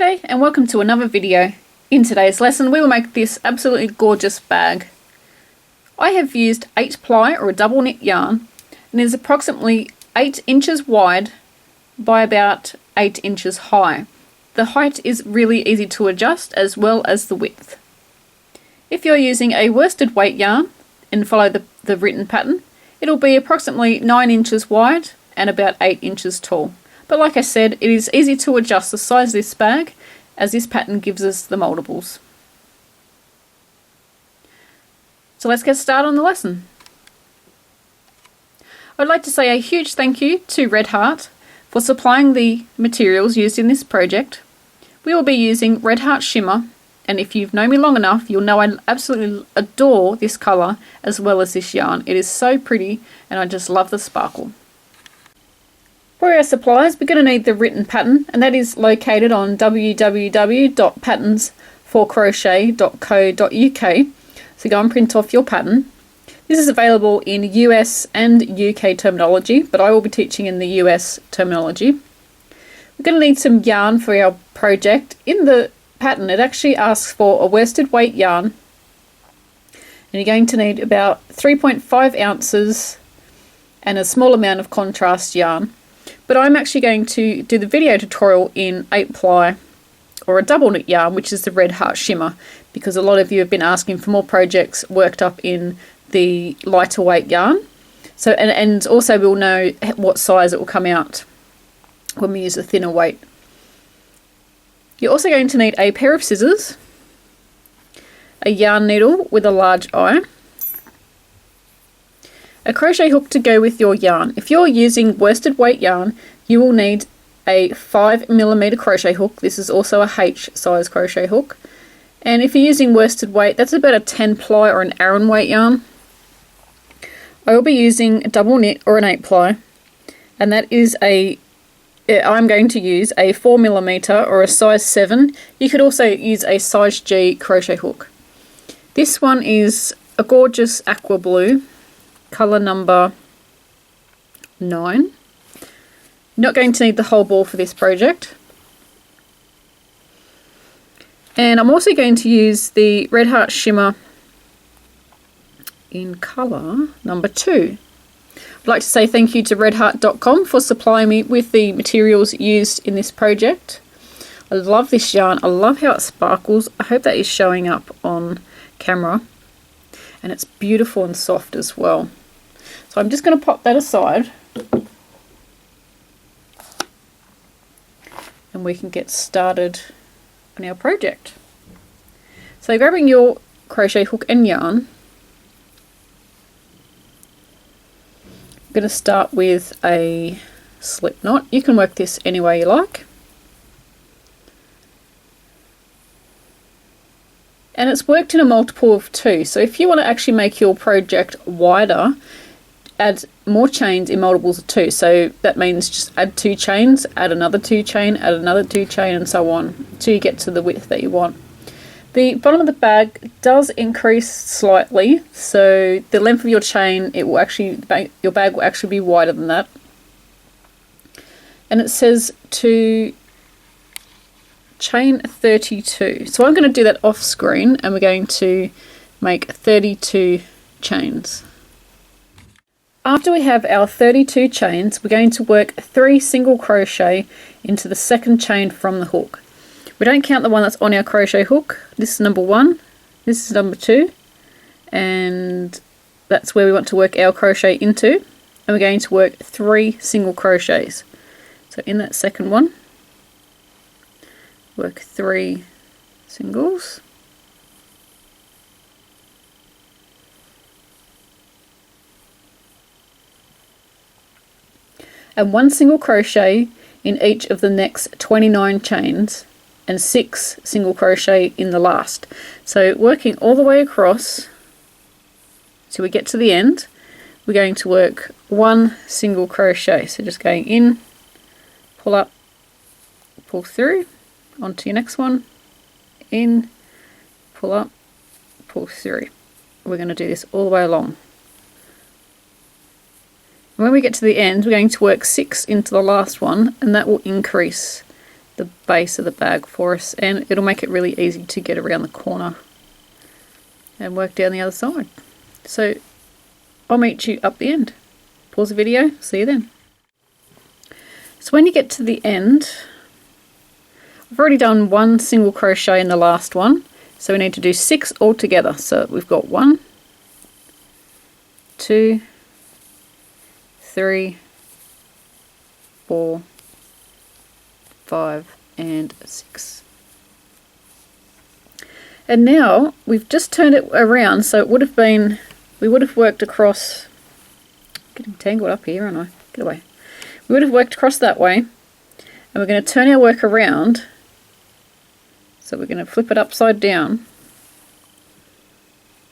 G'day and welcome to another video. In today's lesson we will make this absolutely gorgeous bag. I have used 8-ply or a double knit yarn, and it is approximately 8 inches wide by about 8 inches high. The height is really easy to adjust as well as the width. If you're using a worsted weight yarn and follow the written pattern, it'll be approximately 9 inches wide and about 8 inches tall. But like I said, it is easy to adjust the size of this bag as this pattern gives us the moldables. So let's get started on the lesson. I'd like to say a huge thank you to Red Heart for supplying the materials used in this project. We will be using Red Heart Shimmer, and if you've known me long enough, you'll know I absolutely adore this colour as well as this yarn. It is so pretty and I just love the sparkle. For our supplies, we're going to need the written pattern, and that is located on www.patternsforcrochet.co.uk. So go and print off your pattern. This is available in US and UK terminology, but I will be teaching in the US terminology. We're going to need some yarn for our project. In the pattern, it actually asks for a worsted weight yarn, and you're going to need about 3.5 ounces and a small amount of contrast yarn. But I'm actually going to do the video tutorial in 8-ply or a double knit yarn, which is the Red Heart Shimmer, because a lot of you have been asking for more projects worked up in the lighter weight yarn. So and also we'll know what size it will come out when we use a thinner weight. You're also going to need a pair of scissors, a yarn needle with a large eye, a crochet hook to go with your yarn. If you're using worsted weight yarn, you will need a 5mm crochet hook. This is also a H size crochet hook. And if you're using worsted weight, that's about a 10-ply or an Aran weight yarn. I will be using a double knit or an 8-ply, and that is I'm going to use a 4mm or a size 7. You could also use a size G crochet hook. This one is a gorgeous aqua blue, colour number 9. You're not going to need the whole ball for this project. And I'm also going to use the Red Heart Shimmer in colour number 2. I'd like to say thank you to redheart.com for supplying me with the materials used in this project. I love this yarn. I love how it sparkles. I hope that is showing up on camera. And it's beautiful and soft as well. So I'm just going to pop that aside and we can get started on our project. So grabbing your crochet hook and yarn, I'm going to start with a slip knot. You can work this any way you like. And it's worked in a multiple of 2, so if you want to actually make your project wider, add more chains in multiples of 2. So that means just add 2 chains, add another 2 chain, add another 2 chain, and so on, until you get to the width that you want. The bottom of the bag does increase slightly, so the length of your chain, your bag will actually be wider than that. And it says to chain 32. So I'm going to do that off screen, and we're going to make 32 chains. After we have our 32 chains, we're going to work 3 single crochet into the second chain from the hook. We don't count the one that's on our crochet hook. This is number 1, this is number 2, and that's where we want to work our crochet into. And we're going to work 3 single crochets. So in that second one, work 3 singles, and 1 single crochet in each of the next 29 chains, and 6 single crochet in the last. So working all the way across till we get to the end, we're going to work 1 single crochet. So just going in, pull up, pull through, onto your next one, in, pull up, pull through. We're going to do this all the way along. When we get to the end, we're going to work 6 into the last one, and that will increase the base of the bag for us, and it'll make it really easy to get around the corner and work down the other side. So I'll meet you up the end. Pause the video, see you then. So when you get to the end, I've already done 1 single crochet in the last one, so we need to do 6 altogether. So we've got 1, 2, 3, 4, 5 and 6. And now we've just turned it around, so it would have been, we would have worked across, getting tangled up here, aren't I? Get away. We would have worked across that way, and we're going to turn our work around. So we're going to flip it upside down,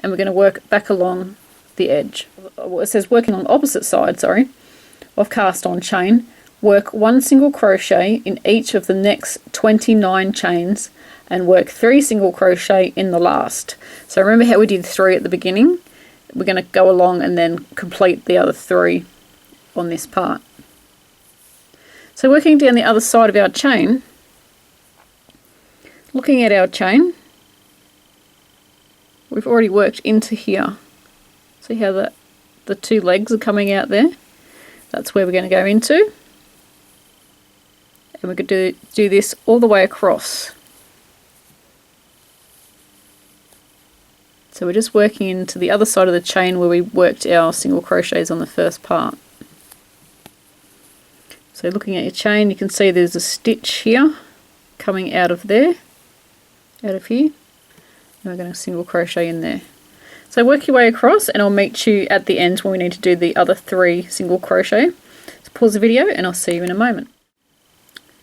and we're going to work back along the edge. It says working on the opposite side, sorry, of cast on chain. Work 1 single crochet in each of the next 29 chains and work 3 single crochet in the last. So remember how we did 3 at the beginning? We're going to go along and then complete the other 3 on this part. So working down the other side of our chain, looking at our chain, we've already worked into here. See how the 2 legs are coming out there? That's where we're going to go into. And we're going to do this all the way across. So we're just working into the other side of the chain where we worked our single crochets on the first part. So looking at your chain, you can see there's a stitch here coming out of there, out of here, and we're going to single crochet in there. So work your way across, and I'll meet you at the end when we need to do the other 3 single crochet. So pause the video and I'll see you in a moment.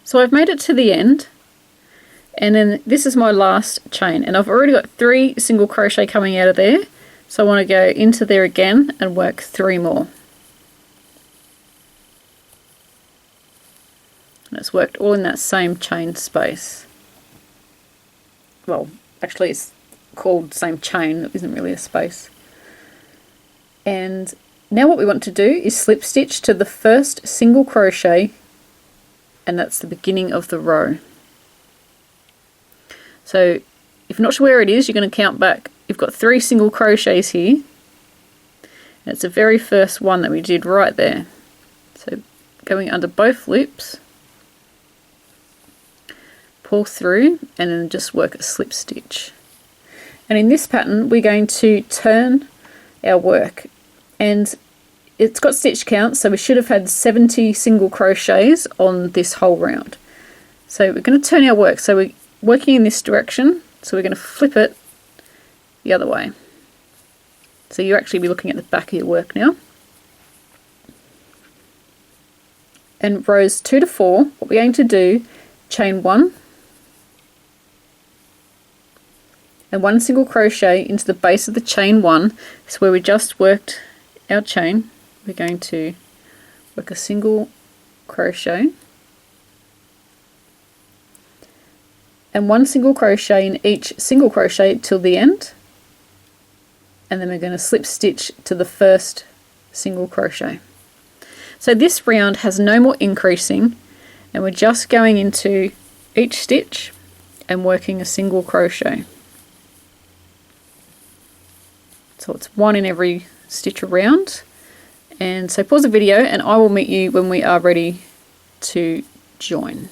So I've made it to the end, and then this is my last chain, and I've already got 3 single crochet coming out of there, so I want to go into there again and work 3 more. And it's worked all in that same chain space. Well, actually it's called same chain, it isn't really a space. And now what we want to do is slip stitch to the first single crochet, and that's the beginning of the row. So if you're not sure where it is, you're going to count back. You've got 3 single crochets here, and it's the very first one that we did right there. So going under both loops, pull through, and then just work a slip stitch. And in this pattern we're going to turn our work, and it's got stitch count, so we should have had 70 single crochets on this whole round. So we're going to turn our work, so we're working in this direction, so we're going to flip it the other way. So you'll actually be looking at the back of your work now. And rows 2 to 4, what we're going to do, chain 1 and 1 single crochet into the base of the chain 1. This is where we just worked our chain. We're going to work a single crochet and 1 single crochet in each single crochet till the end, and then we're going to slip stitch to the first single crochet. So this round has no more increasing, and we're just going into each stitch and working a single crochet. So it's 1 in every stitch around. And so pause the video and I will meet you when we are ready to join.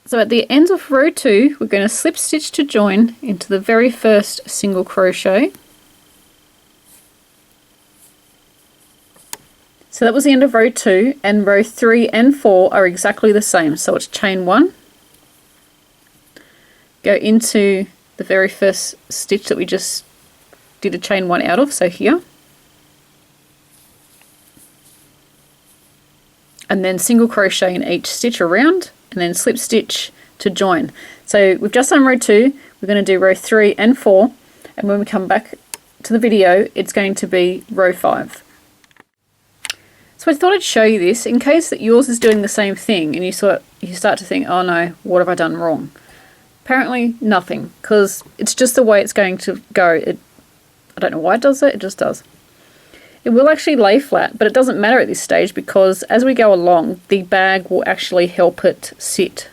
So at the end of row 2, we're going to slip stitch to join into the very first single crochet. So that was the end of row 2, and row 3 and 4 are exactly the same. So it's chain 1, go into the very first stitch that we just did a chain 1 out of, so here, and then single crochet in each stitch around, and then slip stitch to join. So we've just done row 2, we're going to do row 3 and 4, and when we come back to the video it's going to be row 5. So I thought I'd show you this in case that yours is doing the same thing and you start to think, oh no, what have I done wrong? Apparently nothing, because it's just the way it's going to go. I don't know why it does that, it just does. It will actually lay flat, but it doesn't matter at this stage because as we go along, the bag will actually help it sit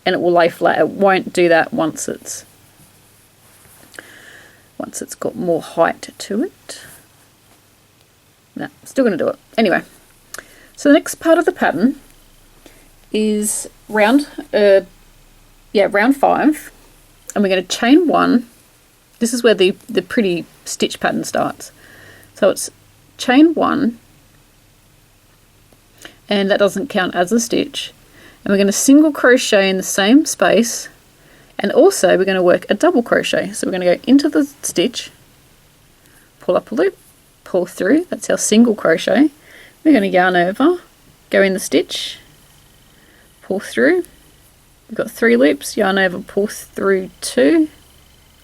and it will lay flat. It won't do that once it's got more height to it. No, still going to do it. Anyway, so the next part of the pattern is round 5, and we're going to chain 1. This is where the pretty stitch pattern starts. So it's chain 1, and that doesn't count as a stitch. And we're going to single crochet in the same space, and also we're going to work a double crochet. So we're going to go into the stitch, pull up a loop, pull through. That's our single crochet. We're going to yarn over, go in the stitch, pull through. We've got 3 loops, yarn over, pull through 2.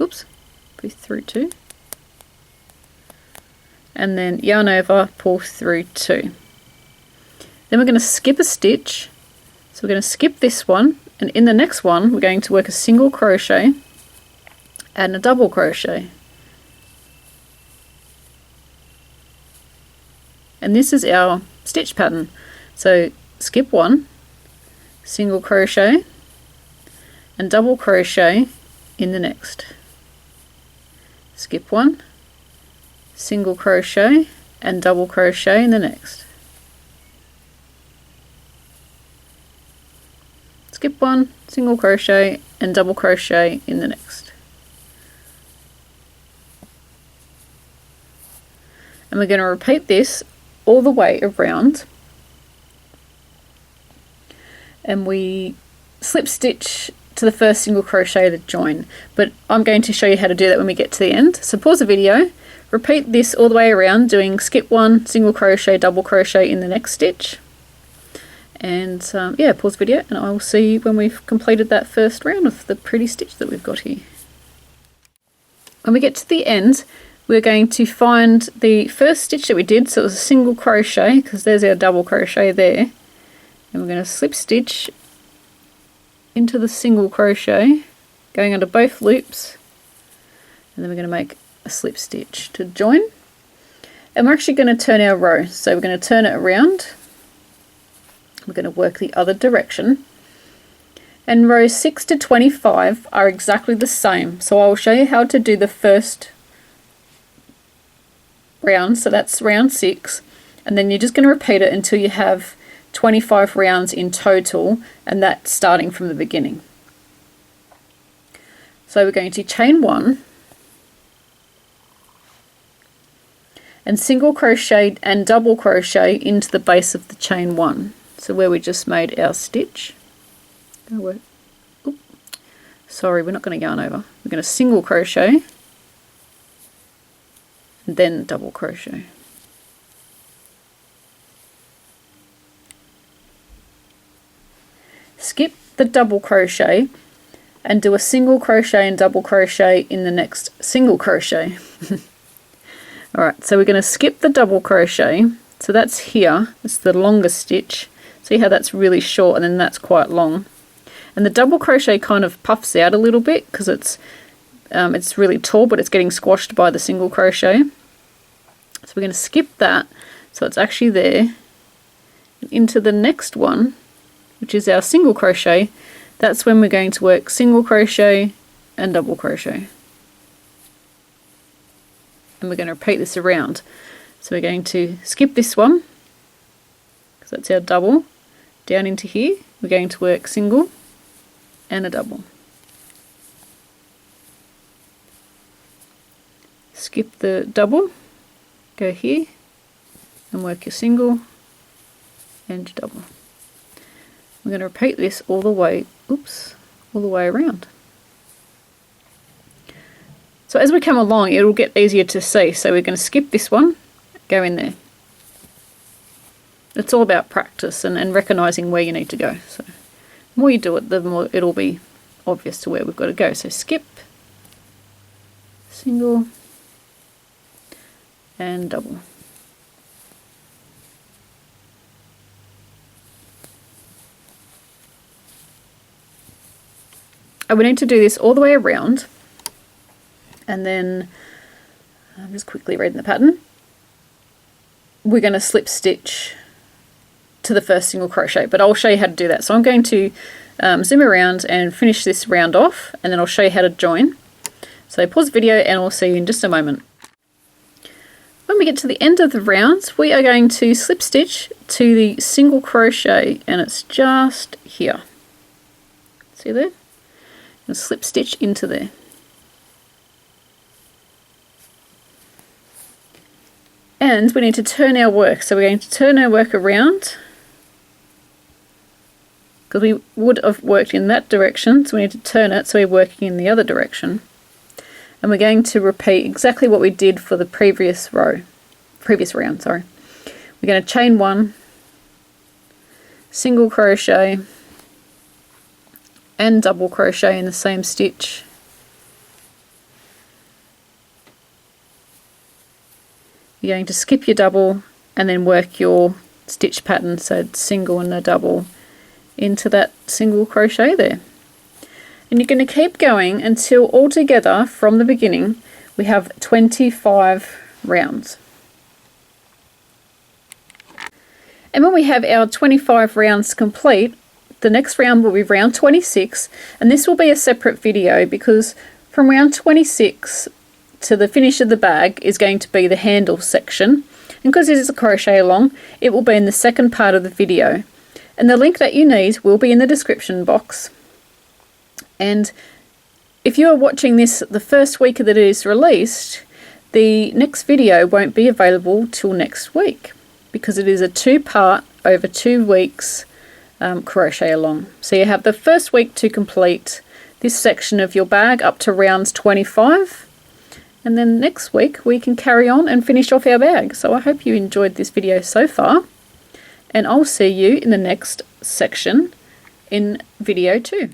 Oops, pull through 2. And then yarn over, pull through 2. Then we're going to skip a stitch. So we're going to skip this one, and in the next one we're going to work a single crochet and a double crochet. And this is our stitch pattern. So skip 1, single crochet and double crochet in the next. Skip 1, single crochet and double crochet in the next. Skip 1, single crochet and double crochet in the next. And we're going to repeat this all the way around, and we slip stitch to the first single crochet to join, but I'm going to show you how to do that when we get to the end. So pause the video, repeat this all the way around, doing skip 1, single crochet, double crochet in the next stitch, and yeah, pause the video and I will see you when we've completed that first round of the pretty stitch that we've got here. When we get to the end, we're going to find the first stitch that we did, so it was a single crochet, because there's our double crochet there, and we're going to slip stitch into the single crochet, going under both loops, and then we're going to make a slip stitch to join. And we're actually going to turn our row, so we're going to turn it around, we're going to work the other direction, and rows 6 to 25 are exactly the same. So I'll show you how to do the first round, so that's round 6, and then you're just going to repeat it until you have 25 rounds in total, and that's starting from the beginning. So we're going to chain 1 and single crochet and double crochet into the base of the chain 1, so where we just made our stitch. Sorry, we're not going to yarn over, we're going to single crochet and then double crochet. Skip the double crochet and do a single crochet and double crochet in the next single crochet. Alright, so we're going to skip the double crochet, so that's here, it's the longest stitch. See how that's really short and then that's quite long. And the double crochet kind of puffs out a little bit because it's really tall, but it's getting squashed by the single crochet. So we're going to skip that, so it's actually there. And into the next one, which is our single crochet, that's when we're going to work single crochet and double crochet. And we're going to repeat this around. So we're going to skip this one, because that's our double, down into here. We're going to work single and a double. Skip the double, go here and work your single and your double. We're going to repeat this all the way, all the way around. So as we come along, it'll get easier to see. So we're going to skip this one, go in there. It's all about practice and recognizing where you need to go. So the more you do it, the more it'll be obvious to where we've got to go. So skip, single, and double. And we need to do this all the way around, and then I'm just quickly reading the pattern. we're going to slip stitch to the first single crochet, but I'll show you how to do that. So I'm going to zoom around and finish this round off, and then I'll show you how to join. So pause the video and I'll see you in just a moment. When we get to the end of the round, we are going to slip stitch to the single crochet, and it's just here. See there? And slip stitch into there. And we need to turn our work. So we're going to turn our work around, because we would have worked in that direction, so we need to turn it so we're working in the other direction. And we're going to repeat exactly what we did for the previous round. We're going to chain 1, single crochet, and double crochet in the same stitch. You're going to skip your double and then work your stitch pattern, so single and a double, into that single crochet there. And you're going to keep going until altogether from the beginning we have 25 rounds. And when we have our 25 rounds complete, the next round will be round 26, and this will be a separate video because from round 26 to the finish of the bag is going to be the handle section, and because it is a crochet along, it will be in the second part of the video. And the link that you need will be in the description box. And if you are watching this the first week that it is released, the next video won't be available till next week, because it is a 2-part over 2 weeks crochet along. So you have the first week to complete this section of your bag up to rounds 25, and then next week we can carry on and finish off our bag. So I hope you enjoyed this video so far, and I'll see you in the next section in video 2.